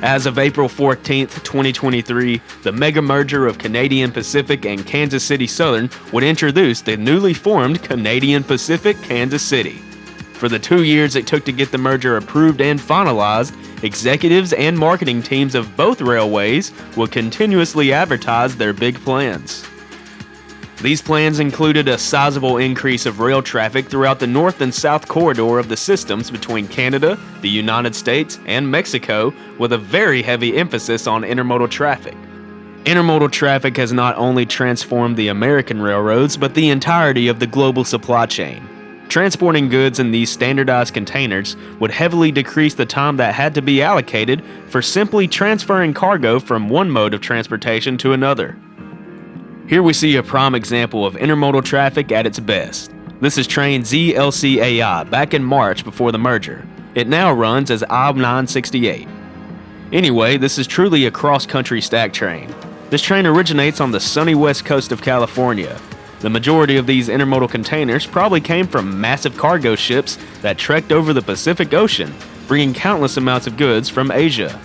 As of April 14, 2023, the mega merger of Canadian Pacific and Kansas City Southern would introduce the newly formed Canadian Pacific Kansas City. For the 2 years it took to get the merger approved and finalized, executives and marketing teams of both railways will continuously advertise their big plans. These plans included a sizable increase of rail traffic throughout the north and south corridor of the systems between Canada, the United States, and Mexico, with a very heavy emphasis on intermodal traffic. Intermodal traffic has not only transformed the American railroads, but the entirety of the global supply chain. Transporting goods in these standardized containers would heavily decrease the time that had to be allocated for simply transferring cargo from one mode of transportation to another. Here we see a prime example of intermodal traffic at its best. This is train ZLCAI back in March before the merger. It now runs as I-968. Anyway, this is truly a cross-country stack train. This train originates on the sunny west coast of California. The majority of these intermodal containers probably came from massive cargo ships that trekked over the Pacific Ocean, bringing countless amounts of goods from Asia.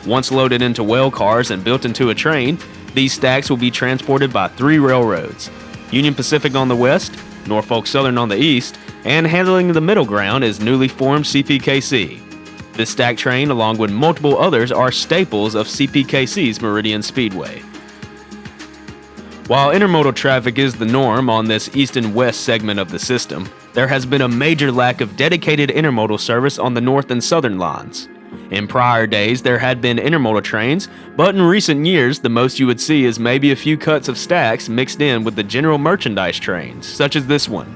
Once loaded into whale cars and built into a train, these stacks will be transported by 3 railroads: Union Pacific on the west, Norfolk Southern on the east, and handling the middle ground is newly formed CPKC. This stack train, along with multiple others, are staples of CPKC's Meridian Speedway. While intermodal traffic is the norm on this east and west segment of the system, there has been a major lack of dedicated intermodal service on the north and southern lines. In prior days, there had been intermodal trains, but in recent years, the most you would see is maybe a few cuts of stacks mixed in with the general merchandise trains, such as this one.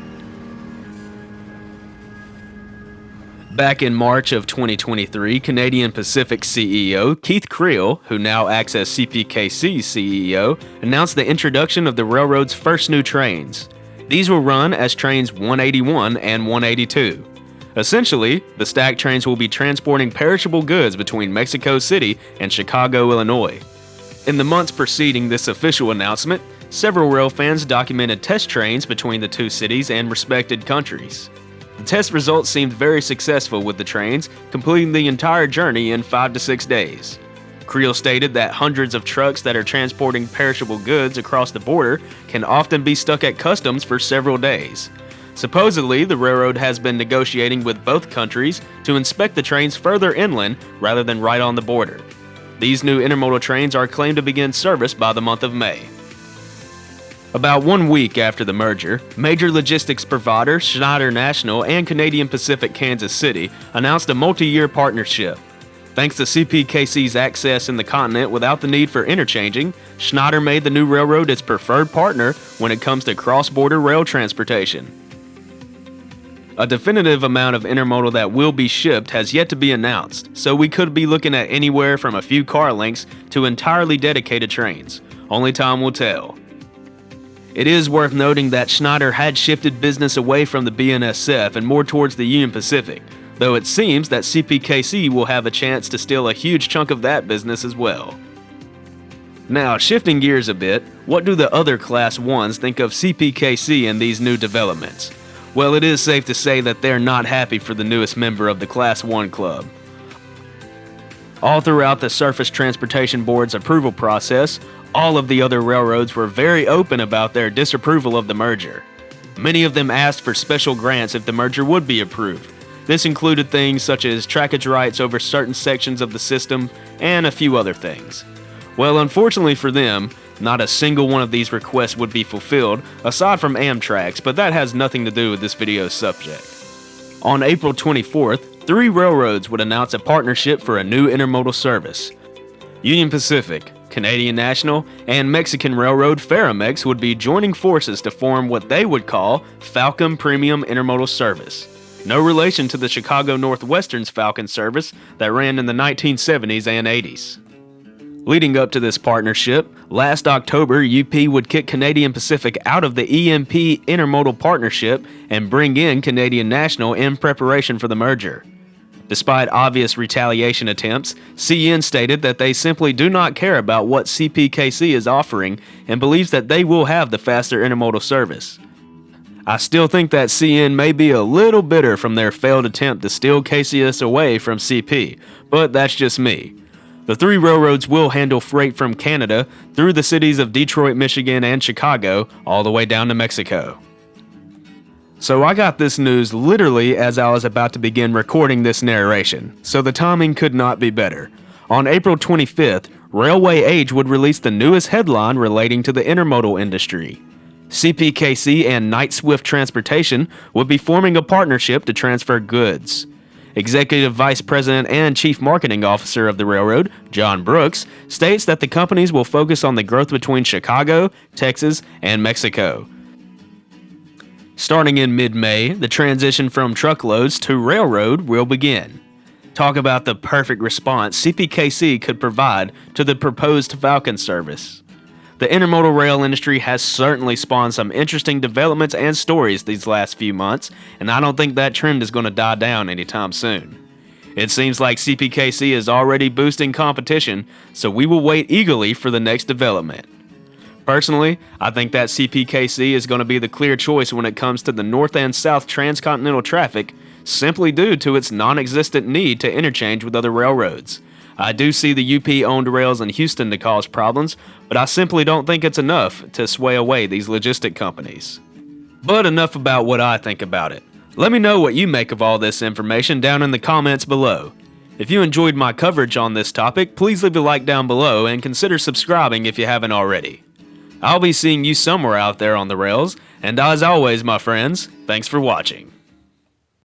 Back in March of 2023, Canadian Pacific CEO Keith Creel, who now acts as CPKC's CEO, announced the introduction of the railroad's first new trains. These will run as trains 181 and 182. Essentially, the stack trains will be transporting perishable goods between Mexico City and Chicago, Illinois. In the months preceding this official announcement, several rail fans documented test trains between the two cities and respected countries. The test results seemed very successful, with the trains completing the entire journey in 5 to 6 days. Creel stated that hundreds of trucks that are transporting perishable goods across the border can often be stuck at customs for several days. Supposedly, the railroad has been negotiating with both countries to inspect the trains further inland rather than right on the border. These new intermodal trains are claimed to begin service by the month of May. About 1 week after the merger, major logistics provider Schneider National and Canadian Pacific Kansas City announced a multi-year partnership. Thanks to CPKC's access in the continent without the need for interchanging, Schneider made the new railroad its preferred partner when it comes to cross-border rail transportation. A definitive amount of intermodal that will be shipped has yet to be announced, so we could be looking at anywhere from a few car lengths to entirely dedicated trains. Only time will tell. It is worth noting that Schneider had shifted business away from the BNSF and more towards the Union Pacific, though it seems that CPKC will have a chance to steal a huge chunk of that business as well. Now, shifting gears a bit, what do the other Class 1s think of CPKC and these new developments? Well, it is safe to say that they're not happy for the newest member of the Class 1 club. All throughout the Surface Transportation Board's approval process, all of the other railroads were very open about their disapproval of the merger. Many of them asked for special grants if the merger would be approved. This included things such as trackage rights over certain sections of the system and a few other things. Well, unfortunately for them, not a single one of these requests would be fulfilled, aside from Amtrak's, but that has nothing to do with this video's subject. On April 24th, 3 railroads would announce a partnership for a new intermodal service. Union Pacific, Canadian National, and Mexican railroad Ferromex would be joining forces to form what they would call Falcon Premium Intermodal Service. No relation to the Chicago Northwestern's Falcon service that ran in the 1970s and 80s. Leading up to this partnership, last October, UP would kick Canadian Pacific out of the EMP Intermodal Partnership and bring in Canadian National in preparation for the merger. Despite obvious retaliation attempts, CN stated that they simply do not care about what CPKC is offering and believes that they will have the faster intermodal service. I still think that CN may be a little bitter from their failed attempt to steal KCS away from CP, but that's just me. The three railroads will handle freight from Canada through the cities of Detroit, Michigan, and Chicago, all the way down to Mexico. So I got this news literally as I was about to begin recording this narration, so the timing could not be better. On April 25th, Railway Age would release the newest headline relating to the intermodal industry. CPKC and Knight Swift Transportation would be forming a partnership to transfer goods. Executive Vice President and Chief Marketing Officer of the railroad, John Brooks, states that the companies will focus on the growth between Chicago, Texas, and Mexico. Starting in mid-May, the transition from truckloads to railroad will begin. Talk about the perfect response CPKC could provide to the proposed Falcon service. The intermodal rail industry has certainly spawned some interesting developments and stories these last few months, and I don't think that trend is going to die down anytime soon. It seems like CPKC is already boosting competition, so we will wait eagerly for the next development. Personally, I think that CPKC is going to be the clear choice when it comes to the north and south transcontinental traffic, simply due to its non-existent need to interchange with other railroads. I do see the UP-owned rails in Houston to cause problems, but I simply don't think it's enough to sway away these logistic companies. But enough about what I think about it. Let me know what you make of all this information down in the comments below. If you enjoyed my coverage on this topic, please leave a like down below and consider subscribing if you haven't already. I'll be seeing you somewhere out there on the rails, and as always, my friends, thanks for watching.